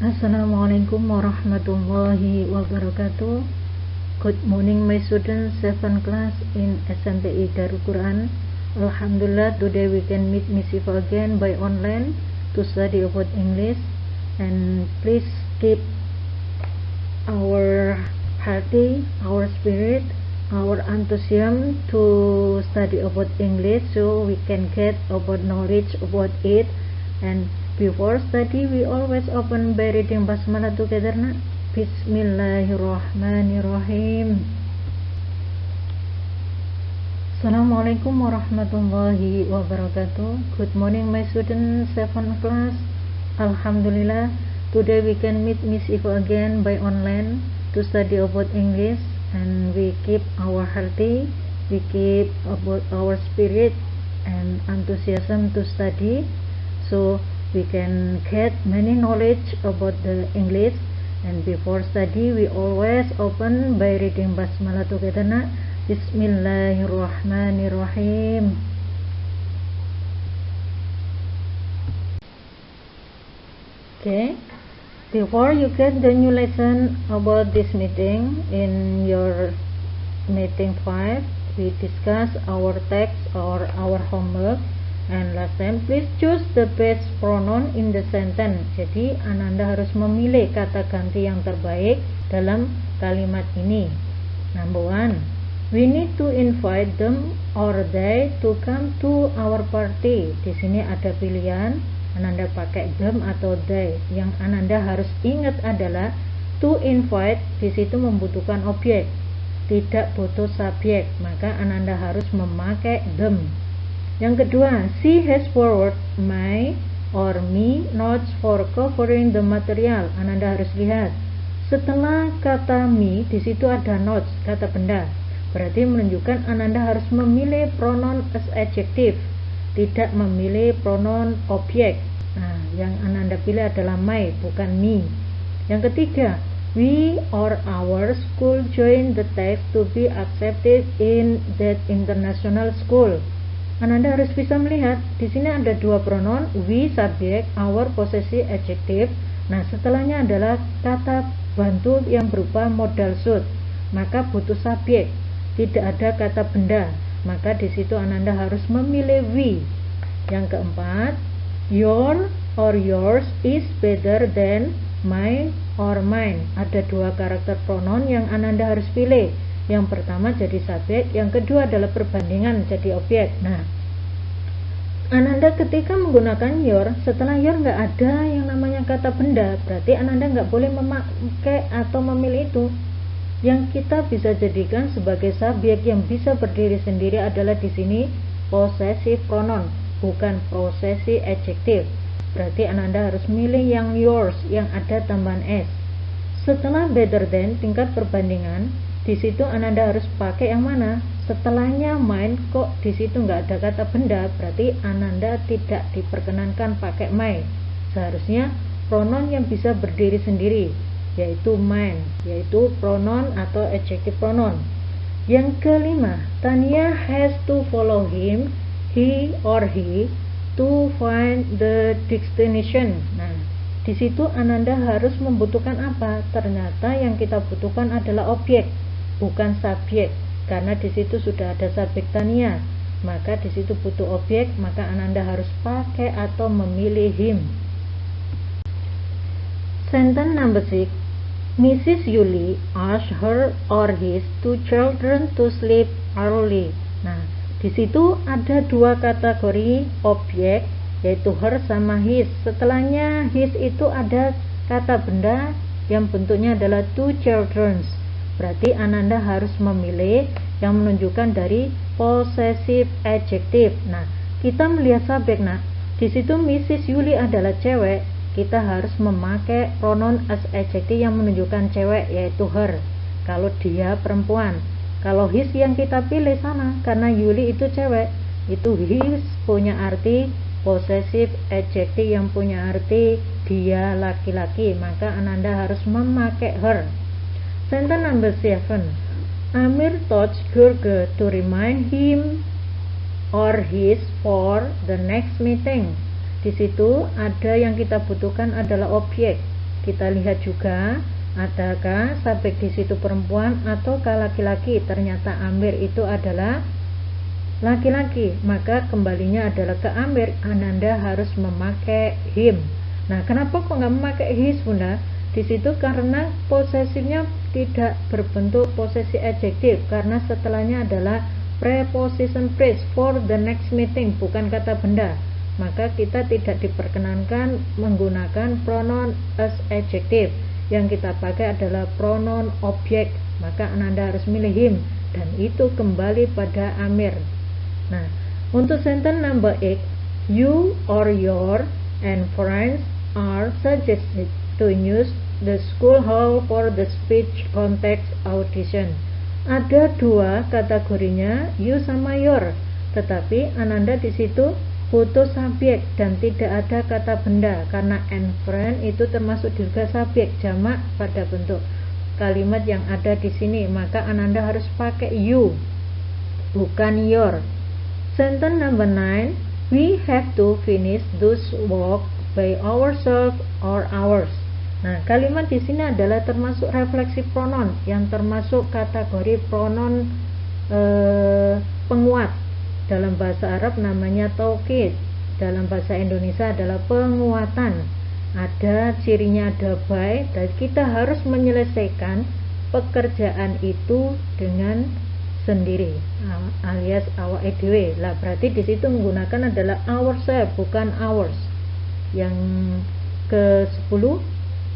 Assalamualaikum warahmatullahi wabarakatuh. Good morning my students, 7th class in SMPI Darul Quran. Alhamdulillah, today we can meet Miss Iva again by online to study about English, and please keep our hearty, our spirit, our enthusiasm to study about English so we can get about knowledge about it. And before study, we always open by reading Basmalah together. Bismillahirrahmanirrahim. Assalamualaikum warahmatullahi wabarakatuh. Good morning my students, 7th class. Alhamdulillah, today we can meet Miss Iva again by online to study about English, and we keep our healthy, we keep about our spirit and enthusiasm to study so we can get many knowledge about the English. And before study, we always open by reading Basmalah together. Bismillahirrahmanirrahim. Okay, before you get the new lesson about this meeting, in your meeting 5 we discuss our text or our homework. And last time, please choose the best pronoun in the sentence. Jadi Ananda harus memilih kata ganti yang terbaik dalam kalimat ini. Number 1, we need to invite them or they to come to our party. Di sini ada pilihan Ananda pakai them atau they. Yang Ananda harus ingat adalah to invite di situ membutuhkan objek, tidak butuh subjek, maka Ananda harus memakai them. Yang kedua, she has forwarded my or me notes for covering the material. Ananda harus lihat setelah kata me di situ ada notes, kata benda. Berarti menunjukkan Ananda harus memilih pronoun as adjective, tidak memilih pronoun objek. Nah, yang Ananda pilih adalah my, bukan me. Yang ketiga, we or our school join the text to be accepted in that international school. Ananda harus bisa melihat di sini ada dua pronoun, we subjek, our possessive adjective. Nah, setelahnya adalah kata bantu yang berupa modal should, maka butuh subjek, tidak ada kata benda, maka di situ Ananda harus memilih we. Yang keempat, your or yours is better than mine or mine. Ada dua karakter pronoun yang Ananda harus pilih. Yang pertama jadi subjek, yang kedua adalah perbandingan jadi objek. Nah, Ananda ketika menggunakan your, setelah your nggak ada yang namanya kata benda, berarti Ananda nggak boleh memakai atau memilih itu. Yang kita bisa jadikan sebagai subjek yang bisa berdiri sendiri adalah di sini possessive pronoun, bukan possessive adjective. Berarti Ananda harus milih yang yours yang ada tambahan s. Setelah better than, tingkat perbandingan, di situ Ananda harus pakai yang mana? Setelahnya mine, kok di situ nggak ada kata benda, berarti Ananda tidak diperkenankan pakai my. Seharusnya pronoun yang bisa berdiri sendiri, yaitu mine, yaitu pronoun atau adjective pronoun. Yang kelima, Tania has to follow him, he or he, to find the destination. Nah, di situ Ananda harus membutuhkan apa? Ternyata yang kita butuhkan adalah objek, bukan subjek, karena di situ sudah ada subjek Tania, maka di situ butuh objek, maka Ananda harus pakai atau memilih him. Sentence number 6, Mrs. Yuli asked her or his two children to sleep early. Nah, di situ ada dua kategori objek, yaitu her sama his. Setelahnya his itu ada kata benda yang bentuknya adalah two children. Berarti Ananda harus memilih yang menunjukkan dari possessive adjective. Nah, kita melihat subjek. Nah, di situ Mrs. Yuli adalah cewek, kita harus memakai pronoun as adjective yang menunjukkan cewek, yaitu her. Kalau dia perempuan, kalau his yang kita pilih sama, karena Yuli itu cewek, itu his punya arti possessive adjective yang punya arti dia laki-laki, maka Ananda harus memakai her. Sentence number 7, Amir told Gurge to remind him or his for the next meeting. Di situ ada yang kita butuhkan adalah objek. kita lihat juga adakah subjek di situ perempuan ataukah laki-laki. Ternyata Amir itu adalah laki-laki, maka kembalinya adalah ke Amir. Ananda harus memakai him. Nah, kenapa kok nggak memakai his, Bunda? Di situ karena posesifnya tidak berbentuk posesi adjektif, karena setelahnya adalah preposition phrase for the next meeting, bukan kata benda. Maka kita tidak diperkenankan menggunakan pronoun as adjective. Yang kita pakai adalah pronoun objek. Maka Ananda harus milih him, dan itu kembali pada Amir. Nah, untuk sentence number 8, you or your and friends are suggested to use the school hall for the speech contest audition. Ada dua kategorinya, you sama your, tetapi Ananda di situ butuh subjek dan tidak ada kata benda, karena and friend itu termasuk juga subjek jamak pada bentuk kalimat yang ada di sini. Maka Ananda harus pakai you, bukan your. Sentence number 9, we have to finish this work by ourselves or ours. Nah, kalimat di sini adalah termasuk refleksi pronoun, yang termasuk kategori pronoun penguat. Dalam bahasa Arab namanya taukid, dalam bahasa Indonesia adalah penguatan. Ada cirinya, ada by, dan kita harus menyelesaikan pekerjaan itu dengan sendiri, alias awak edw. Lah, berarti di situ menggunakan adalah ourselves, bukan ours. Yang ke-10,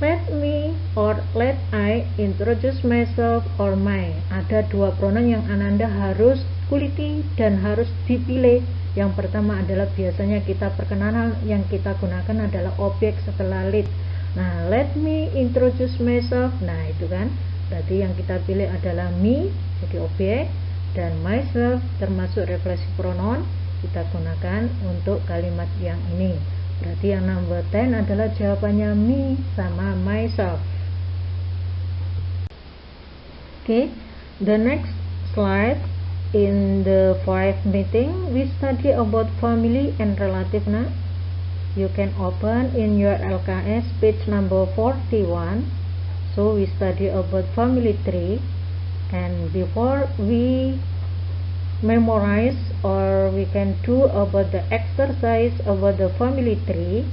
let me or let I introduce myself or my. Ada dua pronoun yang Ananda harus kuliti dan harus dipilih. Yang pertama adalah biasanya kita perkenalan, yang kita gunakan adalah objek setelah let. Nah, let me introduce myself. Nah, itu kan berarti yang kita pilih adalah me jadi objek, dan myself termasuk refleksi pronoun kita gunakan untuk kalimat yang ini. Berarti yang number 10 adalah jawabannya me sama myself. Okay, the next slide, in the 5 meeting we study about family and relative. Nah, you can open in your LKS page number 41. So we study about family tree, and before we memorize or we can do about the exercise about the family tree,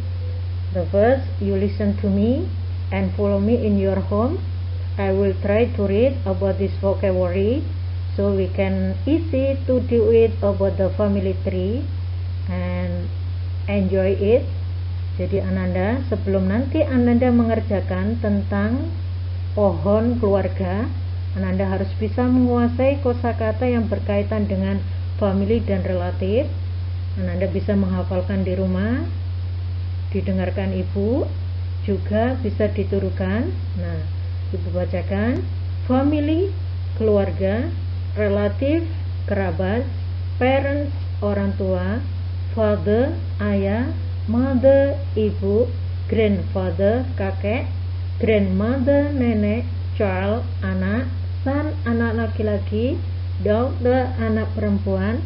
the first you listen to me and follow me in your home. I will try to read about this vocabulary so we can easy to do it about the family tree and enjoy it. Jadi Ananda, sebelum nanti Ananda mengerjakan tentang pohon keluarga, Ananda harus bisa menguasai kosakata yang berkaitan dengan family dan relatif. Ananda bisa menghafalkan di rumah, didengarkan ibu, juga bisa diturukan. Nah, ibu bacakan family, keluarga, relatif, kerabat, parents, orang tua, father, ayah, mother, ibu, grandfather, kakek, grandmother, nenek, child, anak, son, anak laki-laki, daughter, anak perempuan,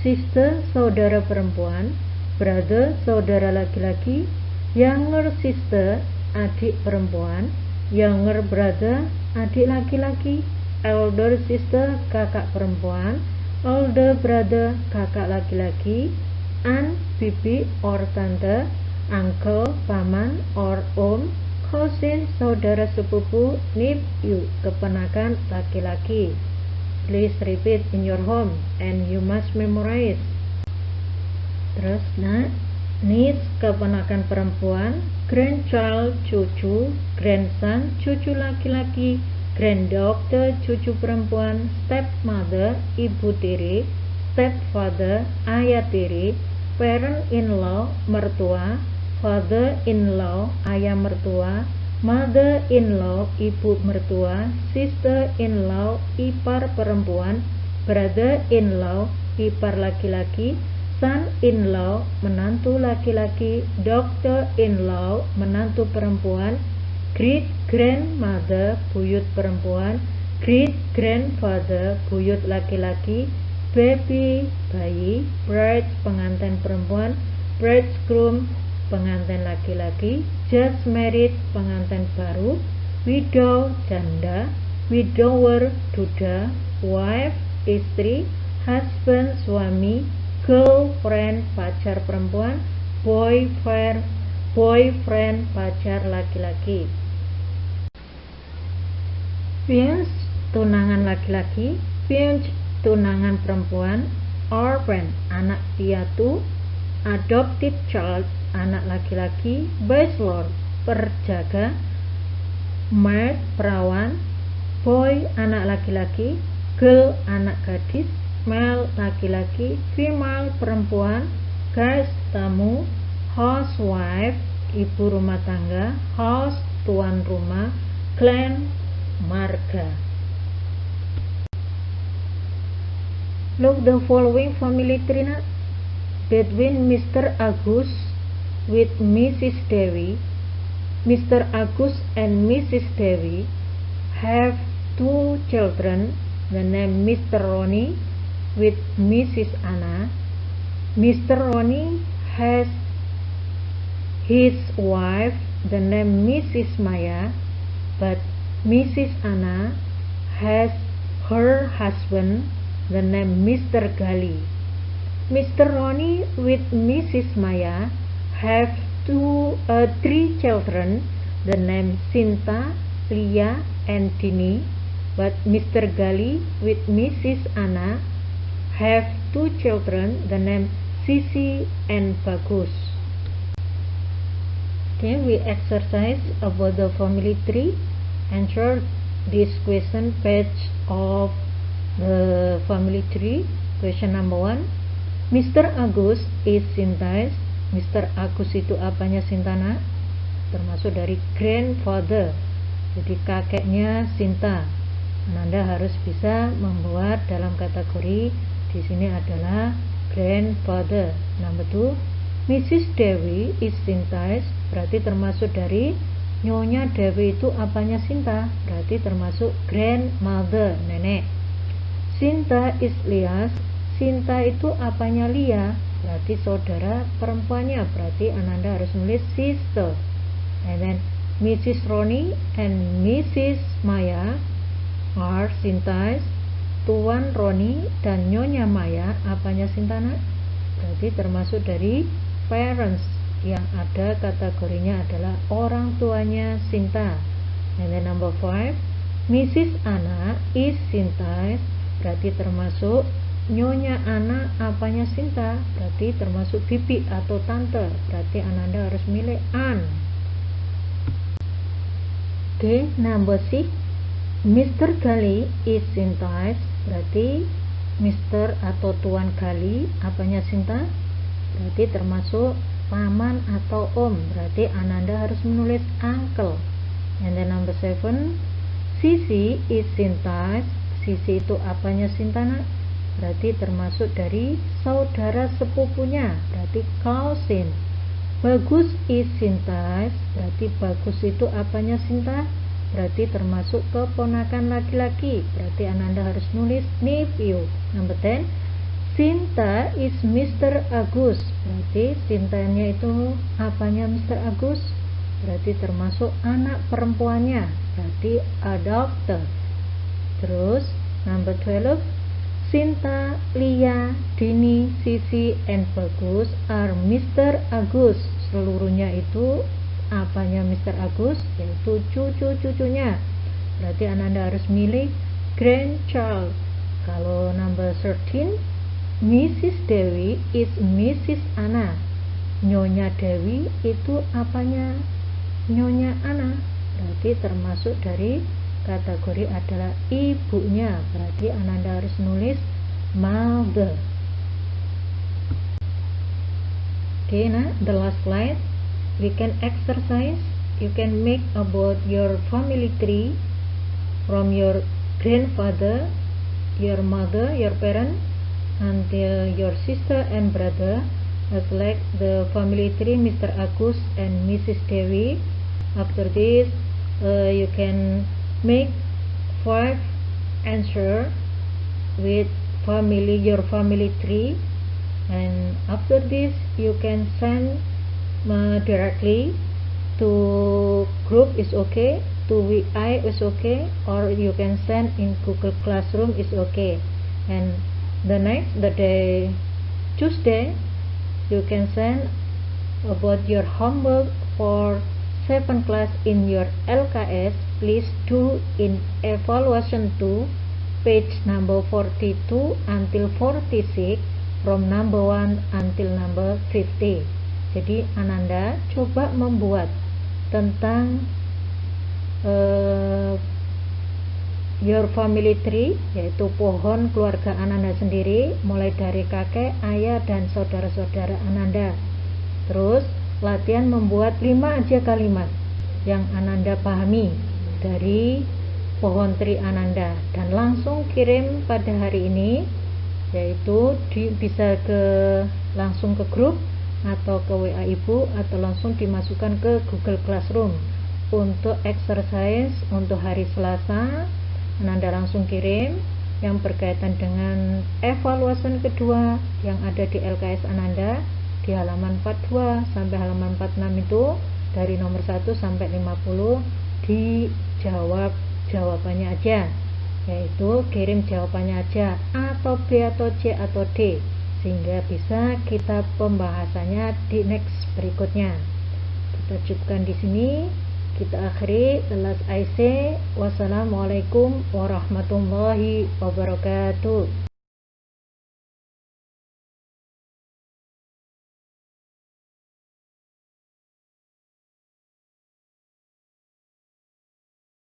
sister, saudara perempuan, brother, saudara laki-laki, younger sister, adik perempuan, younger brother, adik laki-laki, elder sister, kakak perempuan, older brother, kakak laki-laki, aunt, bibi or tante, uncle, paman or om, cousin, saudara sepupu, nephew, keponakan laki-laki. Please repeat in your home and you must memorize. Terus, nah, niece, keponakan perempuan, grandchild, cucu, grandson, cucu laki-laki, granddaughter, cucu perempuan, stepmother, ibu tiri, stepfather, ayah tiri, parent-in-law, mertua, father-in-law, ayah mertua, mother-in-law, ibu mertua, sister-in-law, ipar perempuan, brother-in-law, ipar laki-laki, son-in-law, menantu laki-laki, daughter-in-law, menantu perempuan, great-grandmother, buyut perempuan, great-grandfather, buyut laki-laki, baby, bayi, bride, pengantin perempuan, bridegroom, pengantin laki-laki, just married, pengantin baru, widow, janda, widower, duda, wife, istri, husband, suami, girlfriend, pacar perempuan, boyfriend, pacar laki-laki. Fiancé, tunangan laki-laki, fiancée, tunangan perempuan, orphan, anak piatu, adopted child, anak laki-laki, bachelor, perjaga, maid, perawan, boy, anak laki-laki, girl, anak gadis, male, laki-laki, female, perempuan, guest, tamu, housewife, ibu rumah tangga, house, tuan rumah, clan, marga. Look the following family tree between Mr. Agus with Mrs. Dewi. Mr. Agus and Mrs. Dewi have 2 children, the name Mr. Ronnie with Mrs. Anna. Mr. Ronnie has his wife, the name Mrs. Maya, but Mrs. Anna has her husband, the name Mr. Gali. Mr. Ronnie with Mrs. Maya have 3 children, the name Sinta, Lia, and Dini, but Mr. Gali with Mrs. Anna have 2 children, the name Sisi and Bagus. Okay, we exercise about the family tree. Answer this question page of the family tree. Question number 1. Mr. Agus is Sinta's. Mr. Agus itu apanya Sintana? Termasuk dari grandfather. Jadi kakeknya Sinta. Anda harus bisa membuat dalam kategori di sini adalah grandfather. Number 2. Mrs. Dewi is Sinta's. Berarti termasuk dari Nyonya Dewi itu apanya Sinta? Berarti termasuk grandmother, nenek. Sinta is Lia's. Sinta itu apanya Lia? Berarti saudara perempuannya. Berarti Ananda harus nulis sister. And then Mrs. Ronnie and Mrs. Maya are Sinta's. Tuan Ronnie dan Nyonya Maya apanya Sintana? Berarti termasuk dari parents, yang ada kategorinya adalah orang tuanya Sinta. And then number 5, Mrs. Anna is Sinta. Berarti termasuk Nyonya Anna apanya Sinta? Berarti termasuk bibi atau tante. Berarti Ananda harus milih An. Okay, number 6, Mr. Gali is Sinta. Berarti Mr. atau Tuan Gali apanya Sinta? Berarti termasuk paman atau om. Berarti Ananda harus menulis uncle. And then number 7, Sisi is Sinta. Sisi itu apanya Sintana? Berarti termasuk dari saudara sepupunya. Berarti cousin. Bagus is Sinta. Berarti Bagus itu apanya Sinta? Berarti termasuk keponakan laki-laki. Berarti Ananda harus nulis nephew. Number 10, Sinta is Mr. Agus. Berarti Sintanya itu apanya Mr. Agus? Berarti termasuk anak perempuannya. Berarti adopted. Terus number 12, Sinta, Lia, Dini, Sisi, and Bagus are Mr. Agus. Seluruhnya itu apanya Mr. Agus? Yaitu cucu-cucunya. Berarti Ananda harus milih grandchild. Kalau number 13, Mrs. Dewi is Mrs. Anna. Nyonya Dewi itu apanya Nyonya Anna? Berarti termasuk dari kategori adalah ibunya. Berarti Ananda harus nulis mother. Okay, nah the last slide, we can exercise. You can make about your family tree from your grandfather, your mother, your parent, until your sister and brother. Select the family tree Mr. Agus and Mrs. Dewi. After this you can make 5 answer with your family tree, and after this you can send directly to group is okay, to VI is okay, or you can send in Google Classroom is okay. And the day Tuesday, you can send about your homework for 7th class in your LKS. Please do in evaluation 2, page number 42 until 46, from number 1 until number 50. Jadi Ananda coba membuat tentang your family tree, yaitu pohon keluarga Ananda sendiri, mulai dari kakek, ayah, dan saudara-saudara Ananda. Terus latihan membuat 5 aja kalimat yang Ananda pahami dari pohon tri Ananda, dan langsung kirim pada hari ini, yaitu bisa langsung ke grup atau ke WA ibu, atau langsung dimasukkan ke Google Classroom. Untuk exercise untuk hari Selasa, Ananda langsung kirim yang berkaitan dengan evaluasi kedua yang ada di LKS Ananda di halaman 42 sampai halaman 46 itu, dari nomor 1 sampai 50 dijawab jawabannya aja, yaitu kirim jawabannya aja, atau B atau C atau D, sehingga bisa kita pembahasannya di next berikutnya. Kita cukupkan di sini, kita akhiri. Last I say, wassalamualaikum warahmatullahi wabarakatuh.